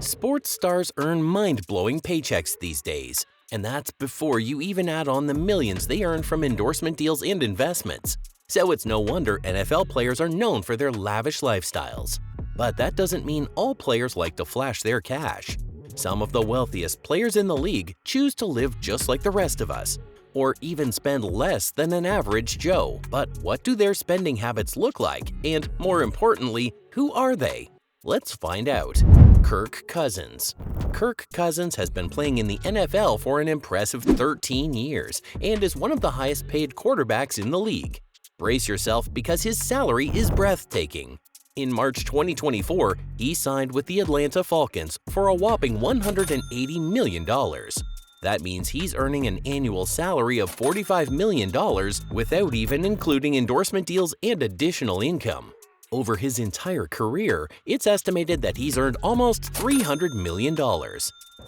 Sports stars earn mind-blowing paychecks these days, and that's before you even add on the millions they earn from endorsement deals and investments. So it's no wonder NFL players are known for their lavish lifestyles. But that doesn't mean all players like to flash their cash. Some of the wealthiest players in the league choose to live just like the rest of us, or even spend less than an average Joe. But what do their spending habits look like? And more importantly, who are they? Let's find out. Kirk Cousins. Kirk Cousins has been playing in the NFL for an impressive 13 years and is one of the highest paid quarterbacks in the league. Brace yourself because his salary is breathtaking. In March 2024, he signed with the Atlanta Falcons for a whopping $180 million. That means he's earning an annual salary of $45 million without even including endorsement deals and additional income. Over his entire career, it's estimated that he's earned almost $300 million.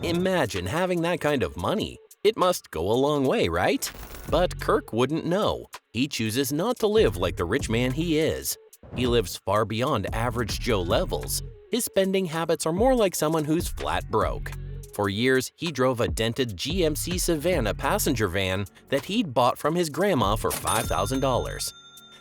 Imagine having that kind of money. It must go a long way, right? But Kirk wouldn't know. He chooses not to live like the rich man he is. He lives far beyond average Joe levels. His spending habits are more like someone who's flat broke. For years, he drove a dented GMC Savannah passenger van that he'd bought from his grandma for $5,000.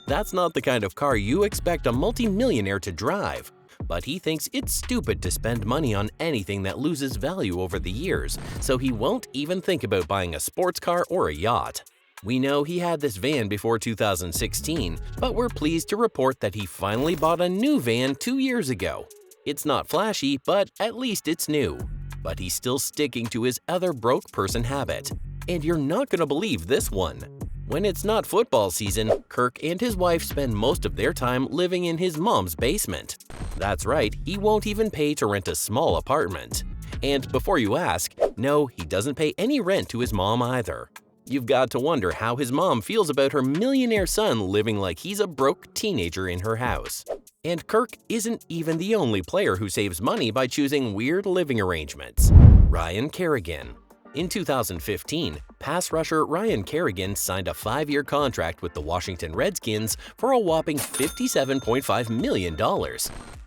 That's not the kind of car you expect a multi-millionaire to drive, but he thinks it's stupid to spend money on anything that loses value over the years, so he won't even think about buying a sports car or a yacht. We know he had this van before 2016, but we're pleased to report that he finally bought a new van 2 years ago. It's not flashy, but at least it's new. But he's still sticking to his other broke person habit. And you're not gonna believe this one. When it's not football season, Kirk and his wife spend most of their time living in his mom's basement. That's right, he won't even pay to rent a small apartment. And before you ask, no, he doesn't pay any rent to his mom either. You've got to wonder how his mom feels about her millionaire son living like he's a broke teenager in her house. And Kirk isn't even the only player who saves money by choosing weird living arrangements. Ryan Kerrigan. In 2015, pass rusher Ryan Kerrigan signed a 5-year contract with the Washington Redskins for a whopping $57.5 million.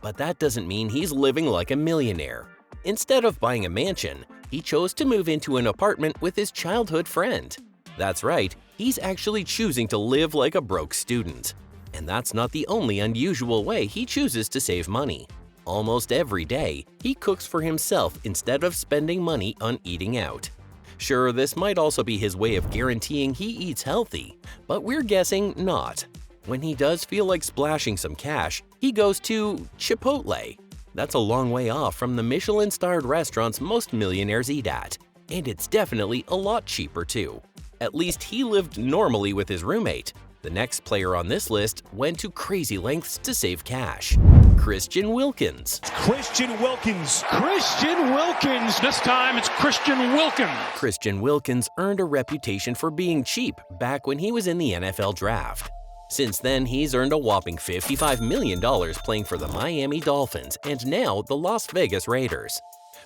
But that doesn't mean he's living like a millionaire. Instead of buying a mansion, he chose to move into an apartment with his childhood friend. That's right, he's actually choosing to live like a broke student. And that's not the only unusual way he chooses to save money. Almost every day, he cooks for himself instead of spending money on eating out. Sure, this might also be his way of guaranteeing he eats healthy, but we're guessing not. When he does feel like splashing some cash, he goes to Chipotle. That's a long way off from the Michelin-starred restaurants most millionaires eat at. And it's definitely a lot cheaper too. At least he lived normally with his roommate. The next player on this list went to crazy lengths to save cash. Christian Wilkins. Christian Wilkins. Christian Wilkins. This time it's Christian Wilkins. Christian Wilkins earned a reputation for being cheap back when he was in the NFL draft. Since then, he's earned a whopping $55 million playing for the Miami Dolphins and now the Las Vegas Raiders.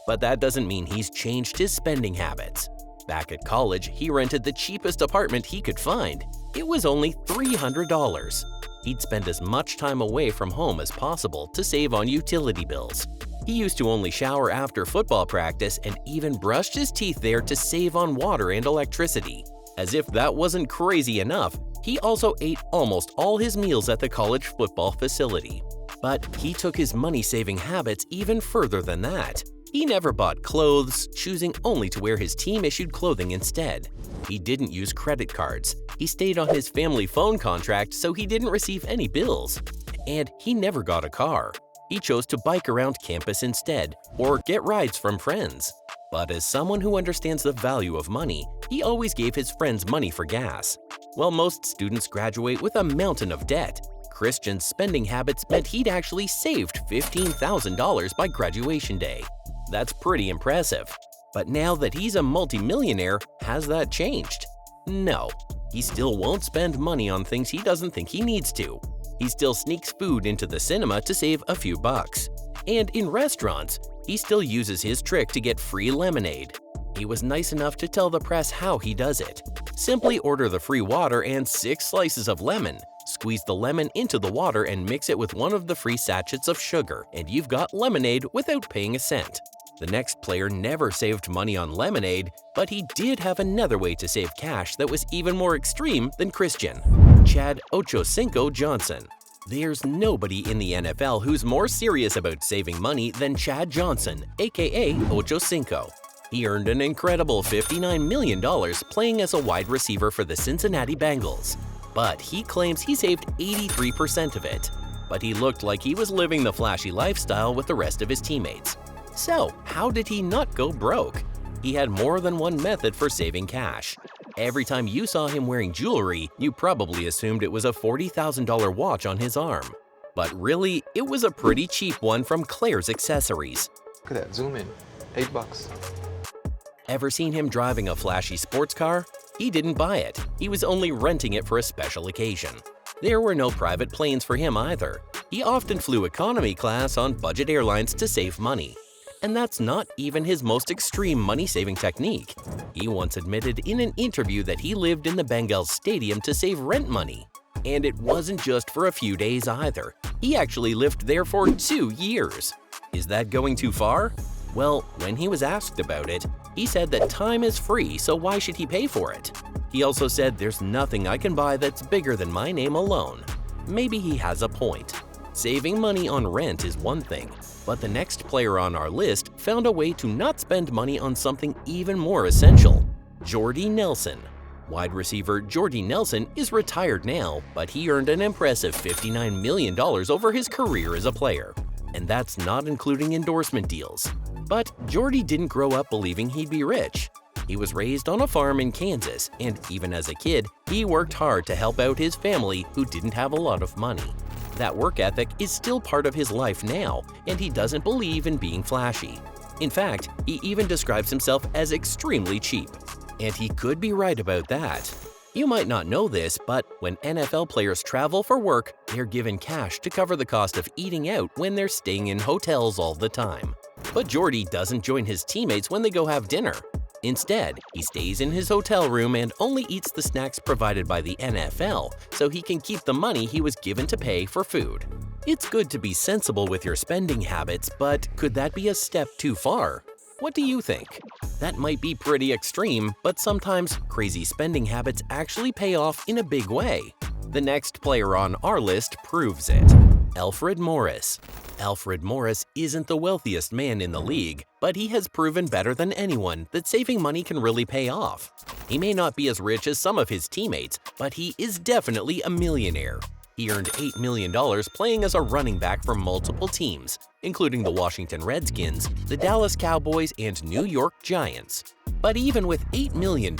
But that doesn't mean he's changed his spending habits. Back at college, he rented the cheapest apartment he could find. It was only $300. He'd spend as much time away from home as possible to save on utility bills. He used to only shower after football practice and even brushed his teeth there to save on water and electricity. As if that wasn't crazy enough, he also ate almost all his meals at the college football facility. But he took his money-saving habits even further than that. He never bought clothes, choosing only to wear his team-issued clothing instead. He didn't use credit cards. He stayed on his family phone contract so he didn't receive any bills. And he never got a car. He chose to bike around campus instead, or get rides from friends. But as someone who understands the value of money, he always gave his friends money for gas. While most students graduate with a mountain of debt, Christian's spending habits meant he'd actually saved $15,000 by graduation day. That's pretty impressive. But now that he's a multimillionaire, has that changed? No. He still won't spend money on things he doesn't think he needs to. He still sneaks food into the cinema to save a few bucks. And in restaurants, he still uses his trick to get free lemonade. He was nice enough to tell the press how he does it. Simply order the free water and 6 slices of lemon. Squeeze the lemon into the water and mix it with one of the free sachets of sugar, and you've got lemonade without paying a cent. The next player never saved money on lemonade, but he did have another way to save cash that was even more extreme than Christian. Chad Ochocinco Johnson. There's nobody in the NFL who's more serious about saving money than Chad Johnson, aka Ochocinco. He earned an incredible $59 million playing as a wide receiver for the Cincinnati Bengals. But he claims he saved 83% of it. But he looked like he was living the flashy lifestyle with the rest of his teammates. So, how did he not go broke? He had more than one method for saving cash. Every time you saw him wearing jewelry, you probably assumed it was a $40,000 watch on his arm. But really, it was a pretty cheap one from Claire's Accessories. Look at that, zoom in, $8. Ever seen him driving a flashy sports car? He didn't buy it. He was only renting it for a special occasion. There were no private planes for him either. He often flew economy class on budget airlines to save money. And that's not even his most extreme money-saving technique. He once admitted in an interview that he lived in the Bengals stadium to save rent money. And it wasn't just for a few days either. He actually lived there for 2 years. Is that going too far? Well, when he was asked about it, he said that time is free, so why should he pay for it? He also said there's nothing I can buy that's bigger than my name alone. Maybe he has a point. Saving money on rent is one thing, but the next player on our list found a way to not spend money on something even more essential. Jordy Nelson. Wide receiver Jordy Nelson is retired now, but he earned an impressive $59 million over his career as a player. And that's not including endorsement deals. But Jordy didn't grow up believing he'd be rich. He was raised on a farm in Kansas, and even as a kid, he worked hard to help out his family who didn't have a lot of money. That work ethic is still part of his life now, and he doesn't believe in being flashy. In fact, he even describes himself as extremely cheap. And he could be right about that. You might not know this, but when NFL players travel for work, they're given cash to cover the cost of eating out when they're staying in hotels all the time. But Jordy doesn't join his teammates when they go have dinner. Instead, he stays in his hotel room and only eats the snacks provided by the NFL so he can keep the money he was given to pay for food. It's good to be sensible with your spending habits, but could that be a step too far? What do you think? That might be pretty extreme, but sometimes crazy spending habits actually pay off in a big way. The next player on our list proves it. Alfred Morris. Alfred Morris isn't the wealthiest man in the league, but he has proven better than anyone that saving money can really pay off. He may not be as rich as some of his teammates, but he is definitely a millionaire. He earned $8 million playing as a running back for multiple teams, including the Washington Redskins, the Dallas Cowboys, and New York Giants. But even with $8 million,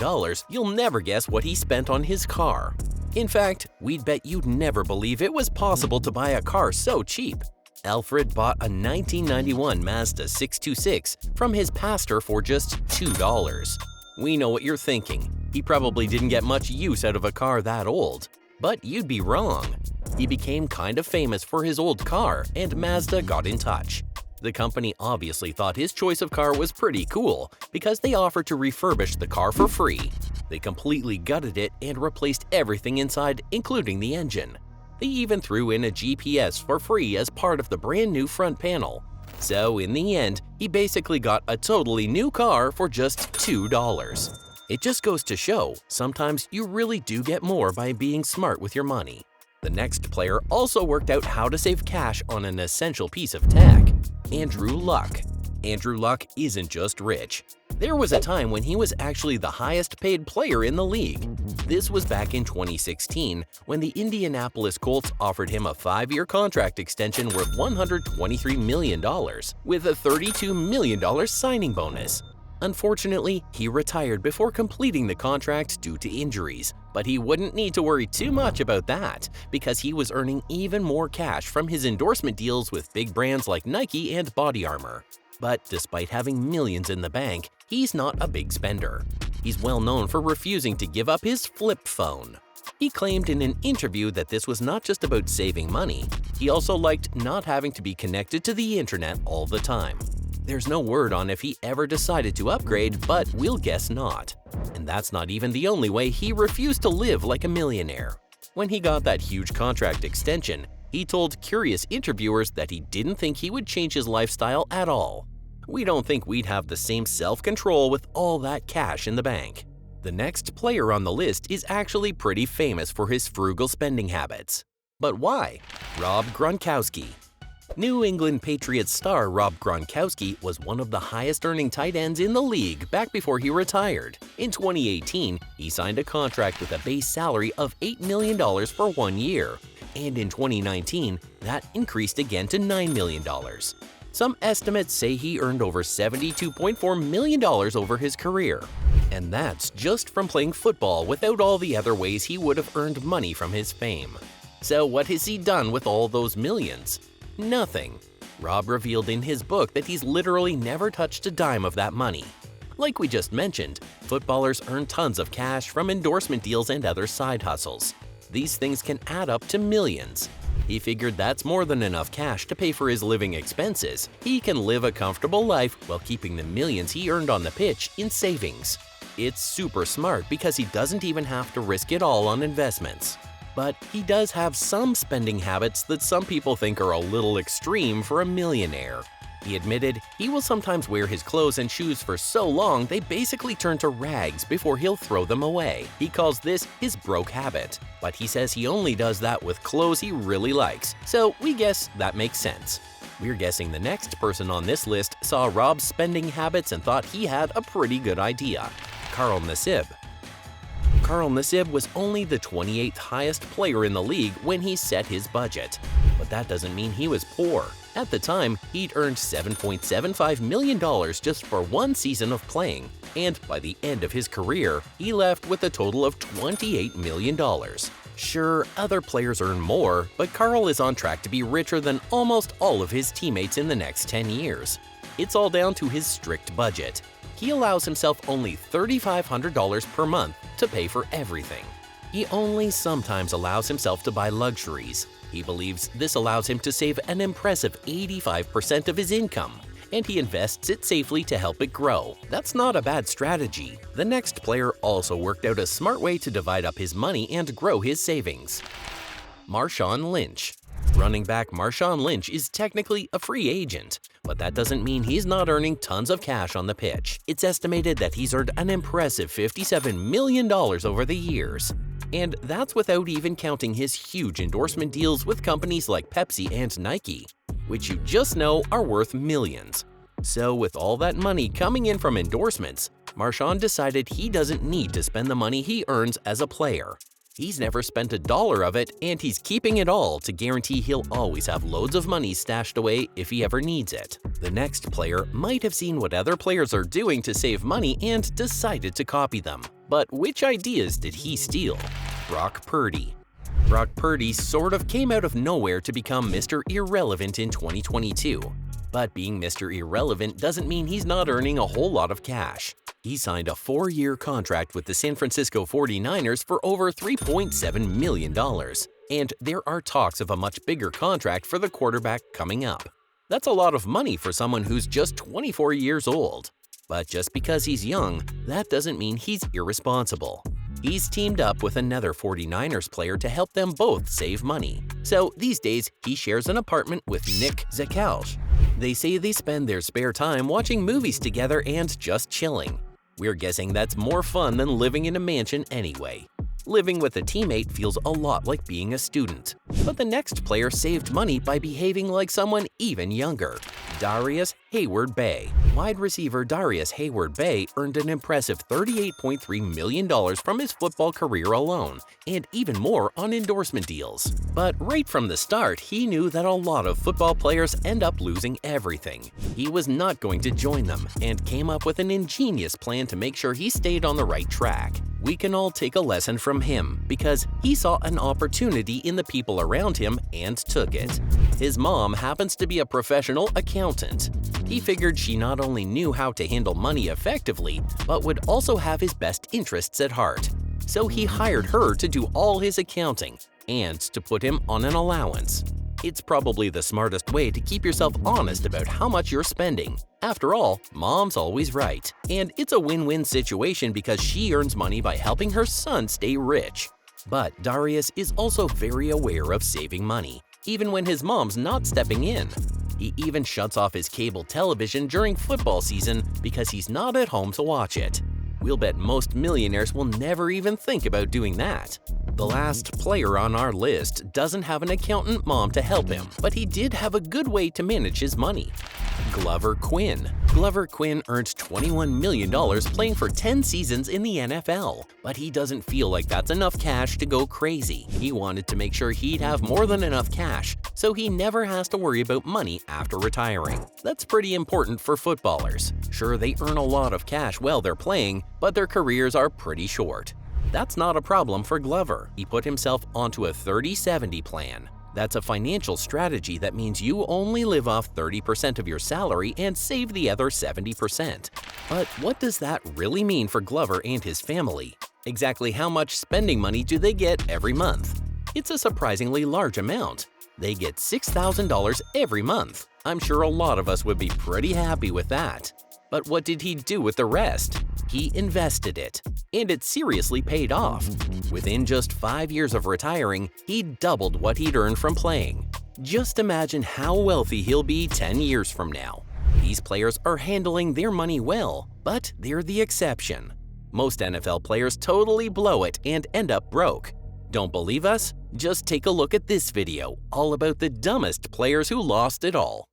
you'll never guess what he spent on his car. In fact, we'd bet you'd never believe it was possible to buy a car so cheap. Alfred bought a 1991 Mazda 626 from his pastor for just $2. We know what you're thinking. He probably didn't get much use out of a car that old. But you'd be wrong. He became kind of famous for his old car, and Mazda got in touch. The company obviously thought his choice of car was pretty cool because they offered to refurbish the car for free. They completely gutted it and replaced everything inside, including the engine. They even threw in a GPS for free as part of the brand new front panel. So in the end, he basically got a totally new car for just $2. It just goes to show, sometimes you really do get more by being smart with your money. The next player also worked out how to save cash on an essential piece of tech. Andrew Luck. Andrew Luck isn't just rich. There was a time when he was actually the highest paid player in the league. This was back in 2016 when the Indianapolis Colts offered him a 5-year contract extension worth $123 million with a $32 million signing bonus. Unfortunately, he retired before completing the contract due to injuries, but he wouldn't need to worry too much about that because he was earning even more cash from his endorsement deals with big brands like Nike and Body Armor. But despite having millions in the bank, he's not a big spender. He's well known for refusing to give up his flip phone. He claimed in an interview that this was not just about saving money, he also liked not having to be connected to the internet all the time. There's no word on if he ever decided to upgrade, but we'll guess not. And that's not even the only way he refused to live like a millionaire. When he got that huge contract extension, he told curious interviewers that he didn't think he would change his lifestyle at all. We don't think we'd have the same self-control with all that cash in the bank. The next player on the list is actually pretty famous for his frugal spending habits. But why? Rob Gronkowski. New England Patriots star Rob Gronkowski was one of the highest-earning tight ends in the league back before he retired. In 2018, he signed a contract with a base salary of $8 million for 1 year, and in 2019, that increased again to $9 million. Some estimates say he earned over $72.4 million over his career. And that's just from playing football without all the other ways he would have earned money from his fame. So what has he done with all those millions? Nothing. Rob revealed in his book that he's literally never touched a dime of that money. Like we just mentioned, footballers earn tons of cash from endorsement deals and other side hustles. These things can add up to millions. He figured that's more than enough cash to pay for his living expenses. He can live a comfortable life while keeping the millions he earned on the pitch in savings. It's super smart because he doesn't even have to risk it all on investments. But he does have some spending habits that some people think are a little extreme for a millionaire. He admitted he will sometimes wear his clothes and shoes for so long they basically turn to rags before he'll throw them away. He calls this his broke habit, but he says he only does that with clothes he really likes, so we guess that makes sense. We're guessing the next person on this list saw Rob's spending habits and thought he had a pretty good idea. Carl Nassib. Carl Nassib was only the 28th highest player in the league when he set his budget. But that doesn't mean he was poor. At the time, he'd earned $7.75 million just for 1 season of playing, and by the end of his career, he left with a total of $28 million. Sure, other players earn more, but Carl is on track to be richer than almost all of his teammates in the next 10 years. It's all down to his strict budget. He allows himself only $3,500 per month to pay for everything. He only sometimes allows himself to buy luxuries. He believes this allows him to save an impressive 85% of his income, and he invests it safely to help it grow. That's not a bad strategy. The next player also worked out a smart way to divide up his money and grow his savings. Marshawn Lynch. Running back Marshawn Lynch is technically a free agent, but that doesn't mean he's not earning tons of cash on the pitch. It's estimated that he's earned an impressive $57 million over the years. And that's without even counting his huge endorsement deals with companies like Pepsi and Nike, which you just know are worth millions. So with all that money coming in from endorsements, Marshawn decided he doesn't need to spend the money he earns as a player. He's never spent a dollar of it, and he's keeping it all to guarantee he'll always have loads of money stashed away if he ever needs it. The next player might have seen what other players are doing to save money and decided to copy them. But which ideas did he steal? Brock Purdy. Brock Purdy sort of came out of nowhere to become Mr. Irrelevant in 2022. But being Mr. Irrelevant doesn't mean he's not earning a whole lot of cash. He signed a 4-year contract with the San Francisco 49ers for over $3.7 million, and there are talks of a much bigger contract for the quarterback coming up. That's a lot of money for someone who's just 24 years old. But just because he's young, that doesn't mean he's irresponsible. He's teamed up with another 49ers player to help them both save money. So these days, he shares an apartment with Nick Zakelj. They say they spend their spare time watching movies together and just chilling. We're guessing that's more fun than living in a mansion anyway. Living with a teammate feels a lot like being a student. But the next player saved money by behaving like someone even younger. Darius Hayward-Bay. Wide receiver Darius Hayward-Bay earned an impressive $38.3 million from his football career alone, and even more on endorsement deals. But right from the start, he knew that a lot of football players end up losing everything. He was not going to join them, and came up with an ingenious plan to make sure he stayed on the right track. We can all take a lesson from him because he saw an opportunity in the people around him and took it. His mom happens to be a professional accountant. He figured she not only knew how to handle money effectively, but would also have his best interests at heart. So he hired her to do all his accounting and to put him on an allowance. It's probably the smartest way to keep yourself honest about how much you're spending. After all, mom's always right. And it's a win-win situation because she earns money by helping her son stay rich. But Darius is also very aware of saving money, even when his mom's not stepping in. He even shuts off his cable television during football season because he's not at home to watch it. We'll bet most millionaires will never even think about doing that. The last player on our list doesn't have an accountant mom to help him, but he did have a good way to manage his money. Glover Quinn. Glover Quinn earned $21 million playing for 10 seasons in the NFL, but he doesn't feel like that's enough cash to go crazy. He wanted to make sure he'd have more than enough cash, so he never has to worry about money after retiring. That's pretty important for footballers. Sure, they earn a lot of cash while they're playing, but their careers are pretty short. That's not a problem for Glover. He put himself onto a 30-70 plan. That's a financial strategy that means you only live off 30% of your salary and save the other 70%. But what does that really mean for Glover and his family? Exactly how much spending money do they get every month? It's a surprisingly large amount. They get $6,000 every month. I'm sure a lot of us would be pretty happy with that. But what did he do with the rest? He invested it, and it seriously paid off. Within just 5 years of retiring, he doubled what he'd earned from playing. Just imagine how wealthy he'll be 10 years from now. These players are handling their money well, but they're the exception. Most NFL players totally blow it and end up broke. Don't believe us? Just take a look at this video, all about the dumbest players who lost it all.